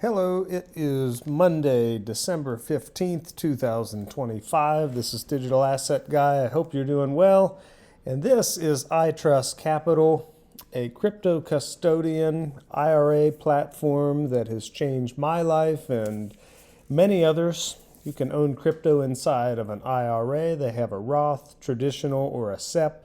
Hello, it is Monday, December 15th, 2025. This is Digital Asset Guy. I hope you're doing well. And this is iTrust Capital, a crypto custodian IRA platform that has changed my life and many others. You can own crypto inside of an IRA. They have a Roth, traditional, or a SEP.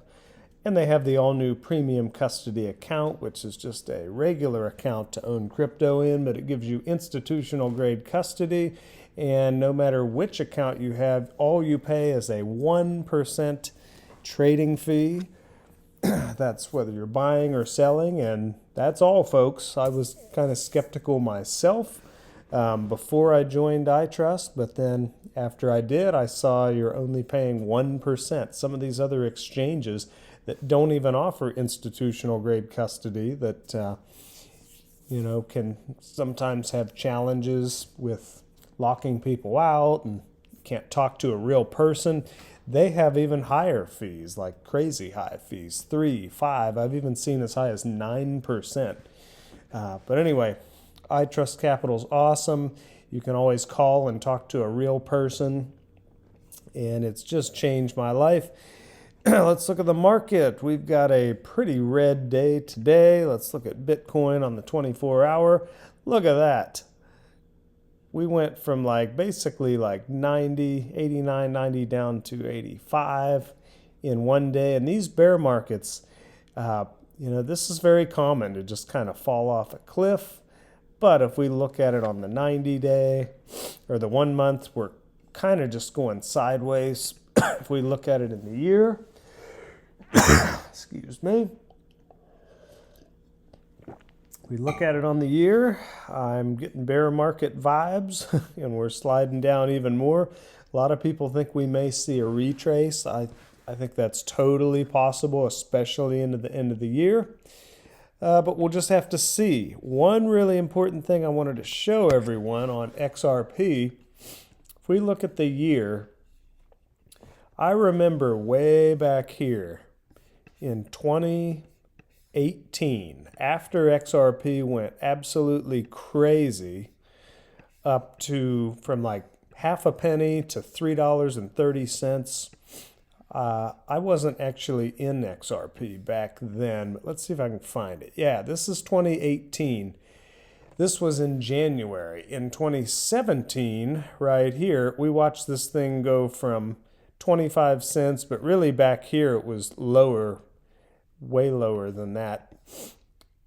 And they have the all-new premium custody account, which is just a regular account to own crypto in, but it gives you institutional-grade custody. And no matter which account you have, all you pay is a 1% trading fee. That's whether you're buying or selling, and that's all, folks. I was kind of skeptical myself before I joined iTrust, but then after I did, I saw you're only paying 1%. Some of these other exchanges that don't even offer institutional grade custody that can sometimes have challenges with locking people out and can't talk to a real person. They have even higher fees, like crazy high fees, 3, 5. I've even seen as high as 9%. But anyway, iTrust Capital's awesome. You can always call and talk to a real person, and it's just changed my life. Let's look at the market. We've got a pretty red day today. Let's look at Bitcoin on the 24-hour. Look at that. We went from basically 90, 89, 90 down to 85 in one day. And these bear markets, this is very common to just kind of fall off a cliff. But if we look at it on the 90-day or the 1 month, we're kind of just going sideways. If we look at it in the year, excuse me. We look at it on the year, I'm getting bear market vibes, and we're sliding down even more. A lot of people think we may see a retrace. I think that's totally possible, especially into the end of the year. But we'll just have to see. One really important thing I wanted to show everyone on XRP, if we look at the year, I remember way back here in 2018, after XRP went absolutely crazy up to from half a penny to $3.30. I wasn't actually in XRP back then, but let's see if I can find it. Yeah, this is 2018. This was in January. In 2017, right here, we watched this thing go from 25 cents, but really back here it was lower, way lower than that.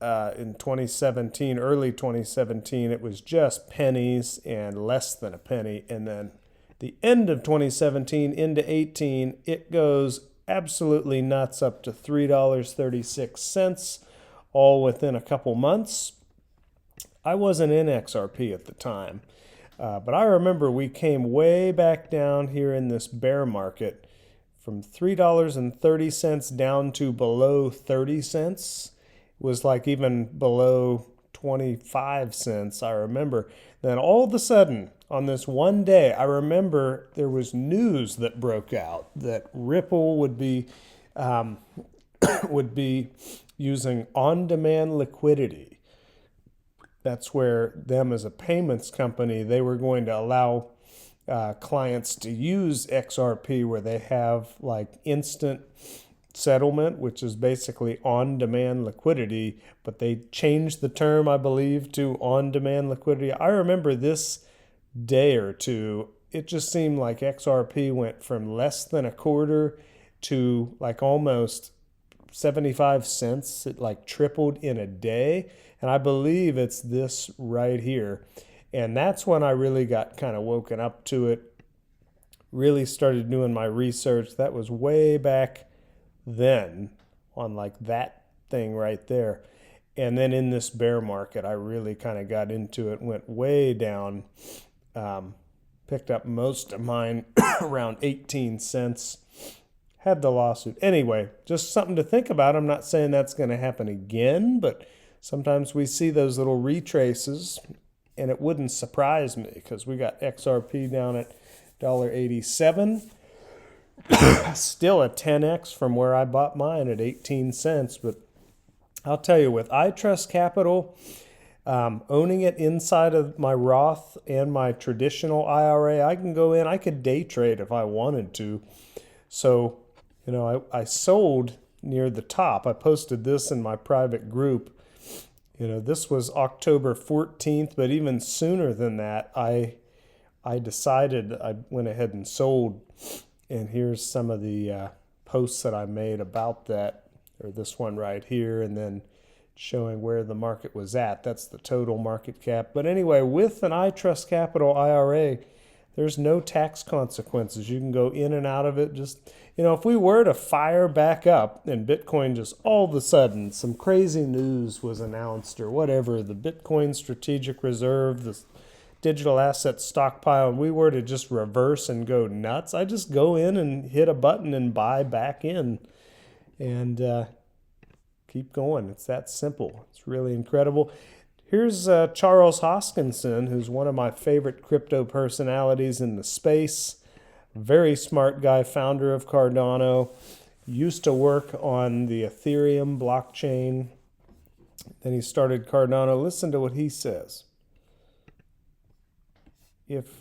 In 2017, early 2017, it was just pennies and less than a penny. And then the end of 2017 into 18, it goes absolutely nuts up to $3.36, all within a couple months. I wasn't in XRP at the time. But I remember we came way back down here in this bear market from $3.30 down to below 30 cents. It was even below 25 cents, I remember. Then all of a sudden, on this one day, I remember there was news that broke out that Ripple would be using on-demand liquidity. That's where them as a payments company, they were going to allow clients to use XRP where they have instant settlement, which is basically on-demand liquidity, but they changed the term, I believe, to on-demand liquidity. I remember this day or two, it just seemed like XRP went from less than a quarter to almost 75 cents. It tripled in a day. And I believe it's this right here. And that's when I really got kind of woken up to it, really started doing my research. That was way back then on that thing right there. And then in this bear market, I really kind of got into it, went way down, picked up most of mine around 18 cents, had the lawsuit. Anyway, just something to think about. I'm not saying that's going to happen again, but sometimes we see those little retraces, and it wouldn't surprise me because we got XRP down at $1.87. Still a 10x from where I bought mine at 18 cents. But I'll tell you, with iTrust Capital, owning it inside of my Roth and my traditional IRA, I can go in, I could day trade if I wanted to. So, I sold near the top. I posted this in my private group. This was October 14th, but even sooner than that, I decided, I went ahead and sold. And here's some of the posts that I made about that, or this one right here, and then showing where the market was at. That's the total market cap. But anyway, with an iTrust Capital IRA, there's no tax consequences. You can go in and out of it. Just, if we were to fire back up and Bitcoin just all of a sudden, some crazy news was announced or whatever, the Bitcoin Strategic Reserve, the digital asset stockpile, and we were to just reverse and go nuts, I just go in and hit a button and buy back in and keep going. It's that simple. It's really incredible. Here's Charles Hoskinson, who's one of my favorite crypto personalities in the space. Very smart guy, founder of Cardano. Used to work on the Ethereum blockchain. Then he started Cardano. Listen to what he says.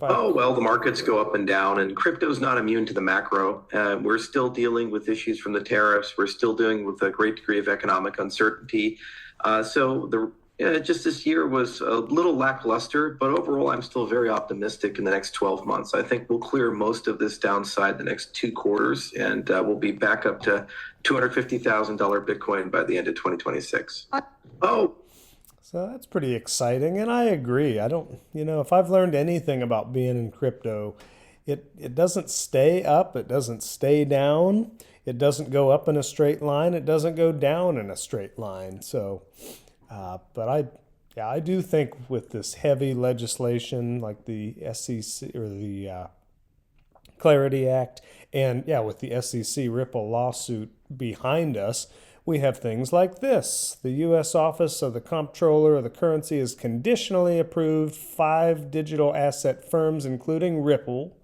Well, the markets go up and down, and crypto's not immune to the macro. We're still dealing with issues from the tariffs. We're still dealing with a great degree of economic uncertainty. Just this year was a little lackluster, but overall, I'm still very optimistic in the next 12 months. I think we'll clear most of this downside the next 2 quarters, and we'll be back up to $250,000 Bitcoin by the end of 2026. So that's pretty exciting, and I agree. I don't, if I've learned anything about being in crypto, it doesn't stay up, it doesn't stay down, it doesn't go up in a straight line, it doesn't go down in a straight line. So, but I do think with this heavy legislation like the SEC or the Clarity Act, and with the SEC Ripple lawsuit behind us, we have things like this. The U.S. Office of the Comptroller of the Currency has conditionally approved 5 digital asset firms, including Ripple,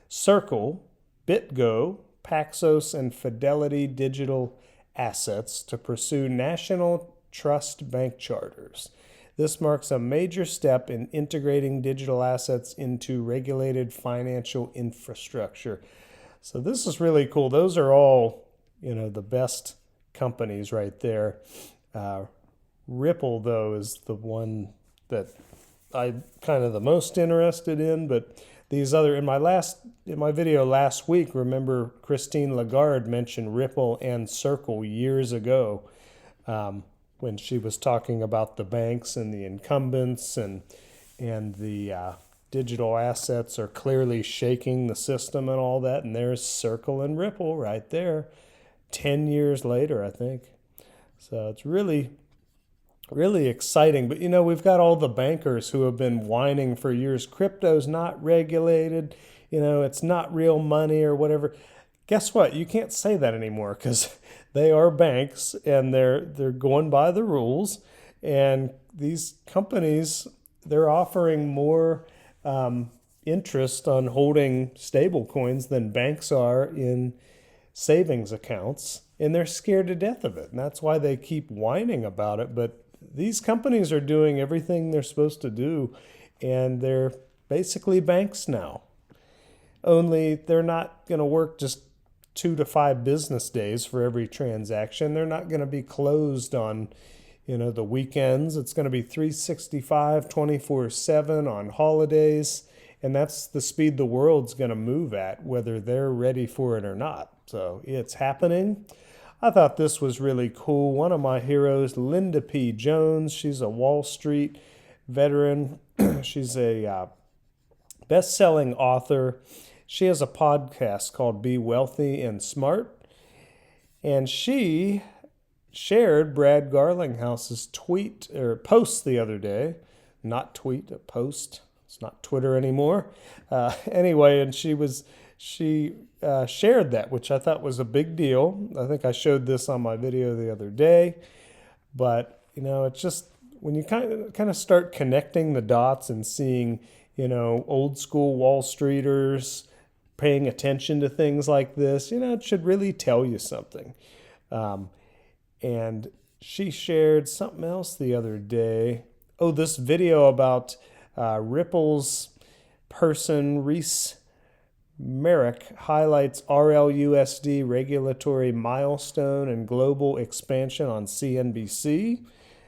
Circle, BitGo, Paxos, and Fidelity Digital Assets, to pursue national trust bank charters. This marks a major step in integrating digital assets into regulated financial infrastructure. So this is really cool. Those are all, the best companies right there. Ripple, though, is the one that I'm kind of the most interested in. But these other, in my video last week, remember Christine Lagarde mentioned Ripple and Circle years ago when she was talking about the banks and the incumbents and the digital assets are clearly shaking the system and all that. And there's Circle and Ripple right there. 10 years later, I think. So it's really, really exciting. But, we've got all the bankers who have been whining for years. Crypto's not regulated. It's not real money or whatever. Guess what? You can't say that anymore because they are banks and they're going by the rules. And these companies, they're offering more interest on holding stable coins than banks are in savings accounts, and they're scared to death of it. And that's why they keep whining about it. But these companies are doing everything they're supposed to do, and they're basically banks now. Only they're not going to work just 2 to 5 business days for every transaction. They're not going to be closed on, the weekends. It's going to be 365, 24/7 on holidays. And that's the speed the world's going to move at, whether they're ready for it or not. So it's happening. I thought this was really cool. One of my heroes, Linda P. Jones, she's a Wall Street veteran. She's a best-selling author. She has a podcast called Be Wealthy and Smart. And she shared Brad Garlinghouse's post the other day. Not tweet, a post. It's not Twitter anymore. Anyway, and she shared that, which I thought was a big deal. I think I showed this on my video the other day. But, it's just when you kind of start connecting the dots and seeing, old school Wall Streeters paying attention to things like this, it should really tell you something. And she shared something else the other day. this video about Ripple's person, Reese Merrick, highlights RLUSD regulatory milestone and global expansion on CNBC.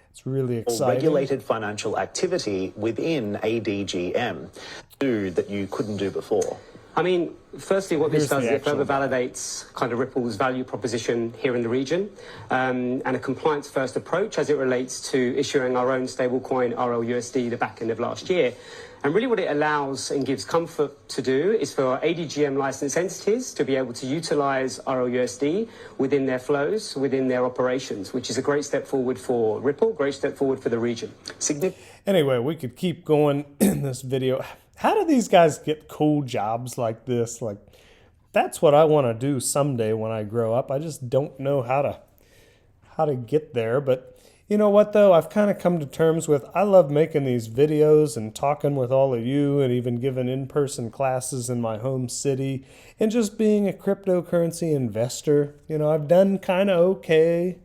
It's really exciting. Regulated financial activity within ADGM that you couldn't do before. I mean, firstly, what this does is it further actual validates kind of Ripple's value proposition here in the region, and a compliance-first approach as it relates to issuing our own stablecoin, RLUSD, the back end of last year. And really what it allows and gives comfort to do is for ADGM licensed entities to be able to utilize RLUSD within their flows, within their operations, which is a great step forward for Ripple, great step forward for the region. Anyway, we could keep going in this video. How do these guys get cool jobs like this? Like, that's what I want to do someday when I grow up. I just don't know how to get there. But you know what, though? I've kind of come to terms with, I love making these videos and talking with all of you and even giving in-person classes in my home city and just being a cryptocurrency investor. You know, I've done kind of okay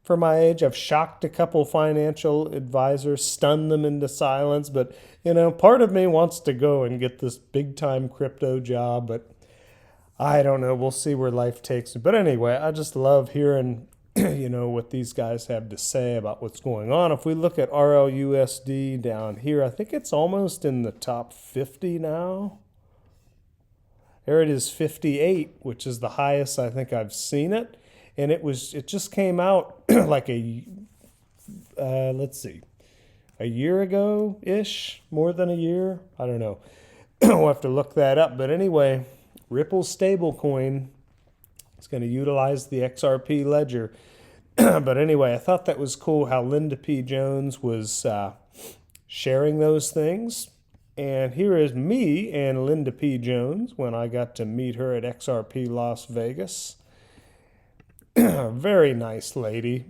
for my age. I've shocked a couple financial advisors, stunned them into silence, but you know, part of me wants to go and get this big time crypto job, but I don't know. We'll see where life takes me. But anyway, I just love hearing, you know, what these guys have to say about what's going on. If we look at RLUSD down here, I think it's almost in the top 50 now. There it is, 58, which is the highest I think I've seen it. And it just came out like let's see, a year ago-ish, more than a year. I don't know. We'll have to look that up. But anyway, Ripple's stablecoin is going to utilize the XRP ledger. But anyway, I thought that was cool how Linda P. Jones was sharing those things. And here is me and Linda P. Jones when I got to meet her at XRP Las Vegas. Very nice lady.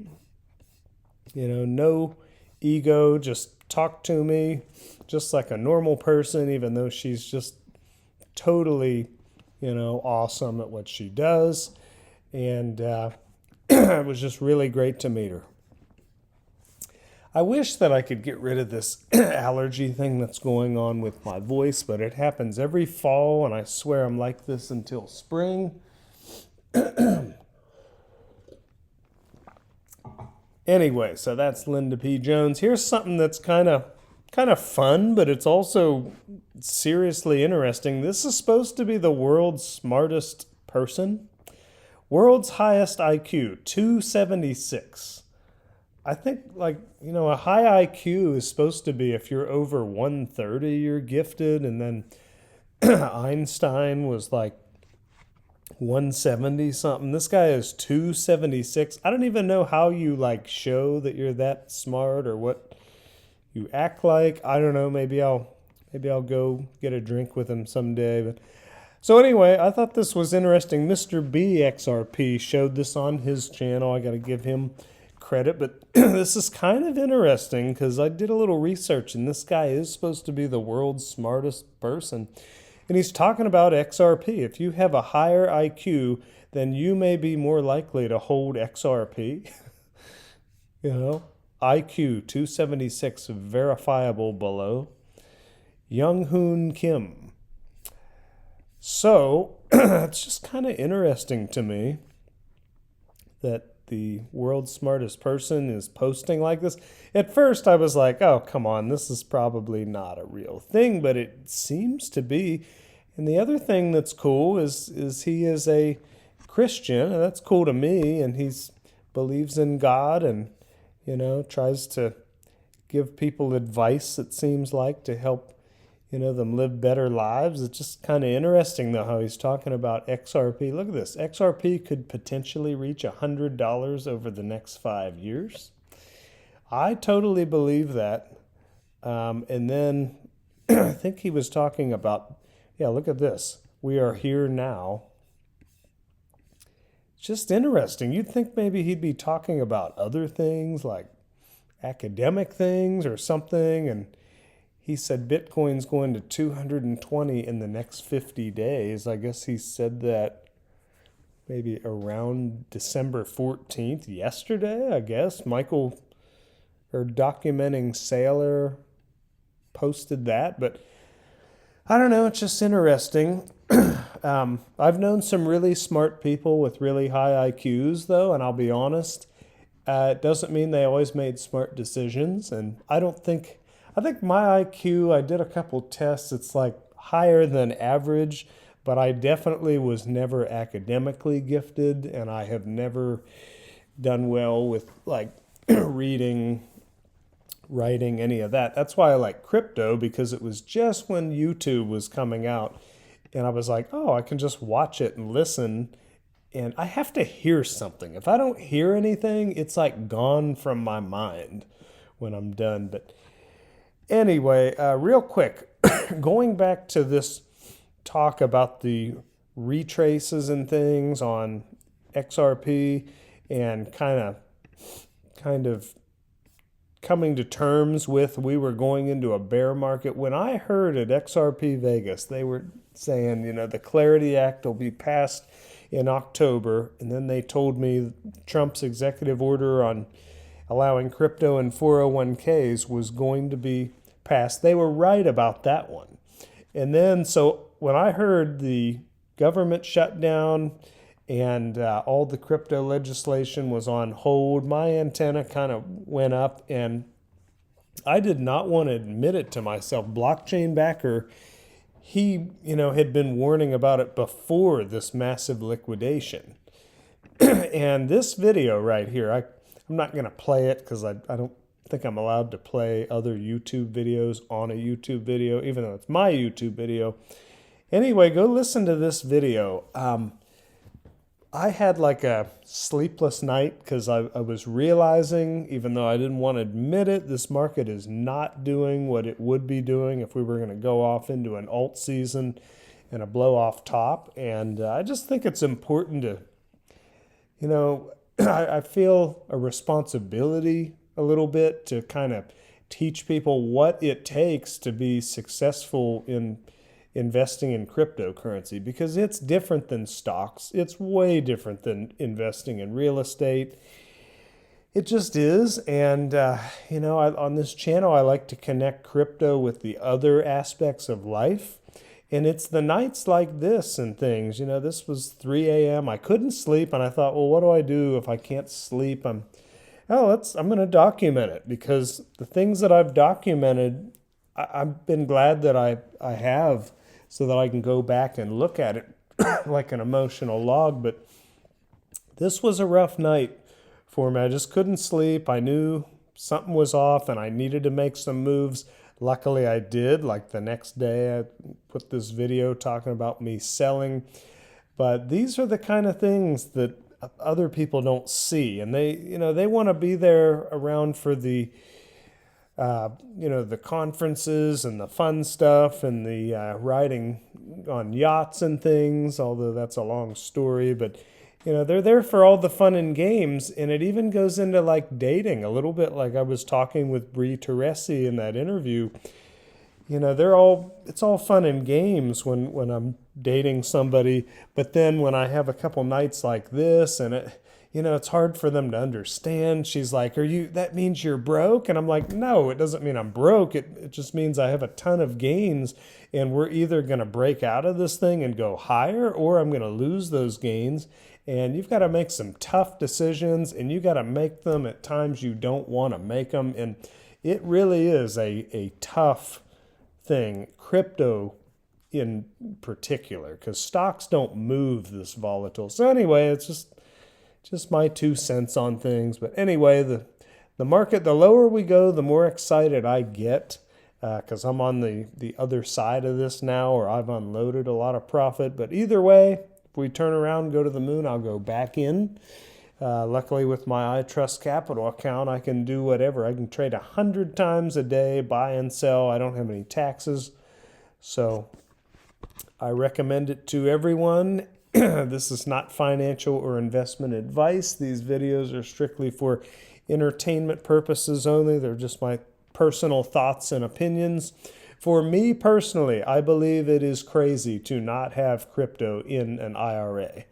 You know, no ego, just talk to me just like a normal person, even though she's just totally, you know, awesome at what she does. And it was just really great to meet her. I wish that I could get rid of this allergy thing that's going on with my voice, but it happens every fall, and I swear I'm like this until spring. Anyway, so that's Linda P. Jones. Here's something that's kind of fun, but it's also seriously interesting. This is supposed to be the world's smartest person. World's highest IQ, 276. I think, like, you know, a high IQ is supposed to be if you're over 130, you're gifted. And then Einstein was like 170 something. This guy is 276. I don't even know how you like show that you're that smart or what you act like. I don't know. Maybe I'll go get a drink with him someday. But so anyway, I thought this was interesting. Mr. B XRP showed this on his channel. I got to give him credit, but this is kind of interesting because I did a little research and this guy is supposed to be the world's smartest person. And he's talking about XRP. If you have a higher IQ, then you may be more likely to hold XRP. You know, IQ 276, verifiable below. Young Hoon Kim. So, it's just kind of interesting to me that the world's smartest person is posting like this. At first, I was like, oh, come on, this is probably not a real thing, but it seems to be. And the other thing that's cool is he is a Christian, and that's cool to me, and he believes in God and, you know, tries to give people advice, it seems like, to help, you know, them live better lives. It's just kind of interesting, though, how he's talking about XRP. Look at this. XRP could potentially reach $100 over the next 5 years. I totally believe that. And then I think he was talking about, yeah, look at this. We are here now. It's just interesting. You'd think maybe he'd be talking about other things like academic things or something, and he said Bitcoin's going to 220 in the next 50 days. I guess he said that maybe around December 14th, yesterday, I guess. Michael or documenting Sailor posted that, but I don't know, it's just interesting. I've known some really smart people with really high IQs, though, and I'll be honest, it doesn't mean they always made smart decisions. And I think my IQ, I did a couple tests, it's like higher than average, but I definitely was never academically gifted, and I have never done well with like reading, writing, any of that. That's why I like crypto, because it was just when YouTube was coming out, and I was like, oh, I can just watch it and listen, and I have to hear something. If I don't hear anything, it's like gone from my mind when I'm done. But anyway, real quick, going back to this talk about the retraces and things on XRP, and kind of coming to terms with, we were going into a bear market. When I heard at XRP Vegas, they were saying, the Clarity Act will be passed in October, and then they told me Trump's executive order on allowing crypto and 401ks was going to be passed. They were right about that one. And then, so when I heard the government shut down and all the crypto legislation was on hold, my antenna kind of went up, and I did not want to admit it to myself. Blockchain Backer, he, had been warning about it before this massive liquidation. And this video right here, I'm not going to play it because I don't think I'm allowed to play other YouTube videos on a YouTube video, even though it's my YouTube video. Anyway, go listen to this video. I had like a sleepless night because I was realizing, even though I didn't want to admit it, this market is not doing what it would be doing if we were going to go off into an alt season and a blow off top. And I just think it's important to, I feel a responsibility a little bit to kind of teach people what it takes to be successful in investing in cryptocurrency, because it's different than stocks. It's way different than investing in real estate. It just is. And, on this channel, I like to connect crypto with the other aspects of life. And it's the nights like this and things. This was 3 a.m. I couldn't sleep, and I thought, well, what do I do if I can't sleep? I'm going to document it, because the things that I've documented, I've been glad that I have, so that I can go back and look at it like an emotional log. But this was a rough night for me. I just couldn't sleep. I knew something was off and I needed to make some moves. Luckily I did. Like the next day I put this video talking about me selling. But these are the kind of things that other people don't see. And they want to be there around for the the conferences and the fun stuff and the riding on yachts and things, although that's a long story. But, they're there for all the fun and games. And it even goes into like dating a little bit, like I was talking with Retrace in that interview. It's all fun and games when I'm dating somebody. But then when I have a couple nights like this, and it's hard for them to understand. She's like, that means you're broke? And I'm like, no, it doesn't mean I'm broke. It just means I have a ton of gains, and we're either going to break out of this thing and go higher, or I'm going to lose those gains. And you've got to make some tough decisions, and you got to make them at times you don't want to make them. And it really is a tough thing, crypto in particular, because stocks don't move this volatile. So anyway, it's just my 2 cents on things. But anyway, the market, the lower we go, the more excited I get, because I'm on the other side of this now, or I've unloaded a lot of profit. But either way, if we turn around and go to the moon, I'll go back in. Luckily, with my iTrust Capital account, I can do whatever. I can trade 100 times a day, buy and sell. I don't have any taxes. So I recommend it to everyone. This is not financial or investment advice. These videos are strictly for entertainment purposes only. They're just my personal thoughts and opinions. For me personally, I believe it is crazy to not have crypto in an IRA.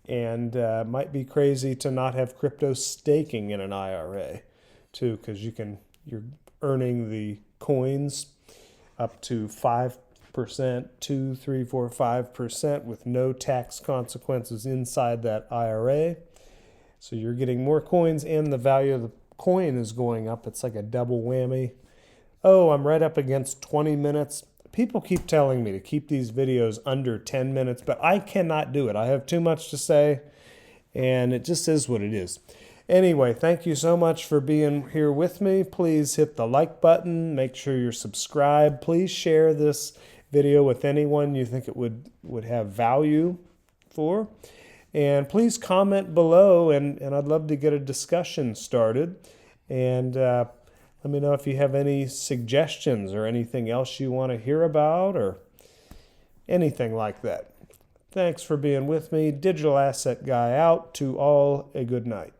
And might be crazy to not have crypto staking in an IRA. too, because you're earning the coins up to 5%, 2, 3, 4, 5% with no tax consequences inside that IRA. So you're getting more coins and the value of the coin is going up. It's like a double whammy. Oh, I'm right up against 20 minutes. People keep telling me to keep these videos under 10 minutes, but I cannot do it. I have too much to say, and it just is what it is. Anyway, thank you so much for being here with me. Please hit the like button. Make sure you're subscribed. Please share this video with anyone you think it would have value for. And please comment below, and I'd love to get a discussion started. And let me know if you have any suggestions or anything else you want to hear about or anything like that. Thanks for being with me. Digital Asset Guy out. To all, a good night.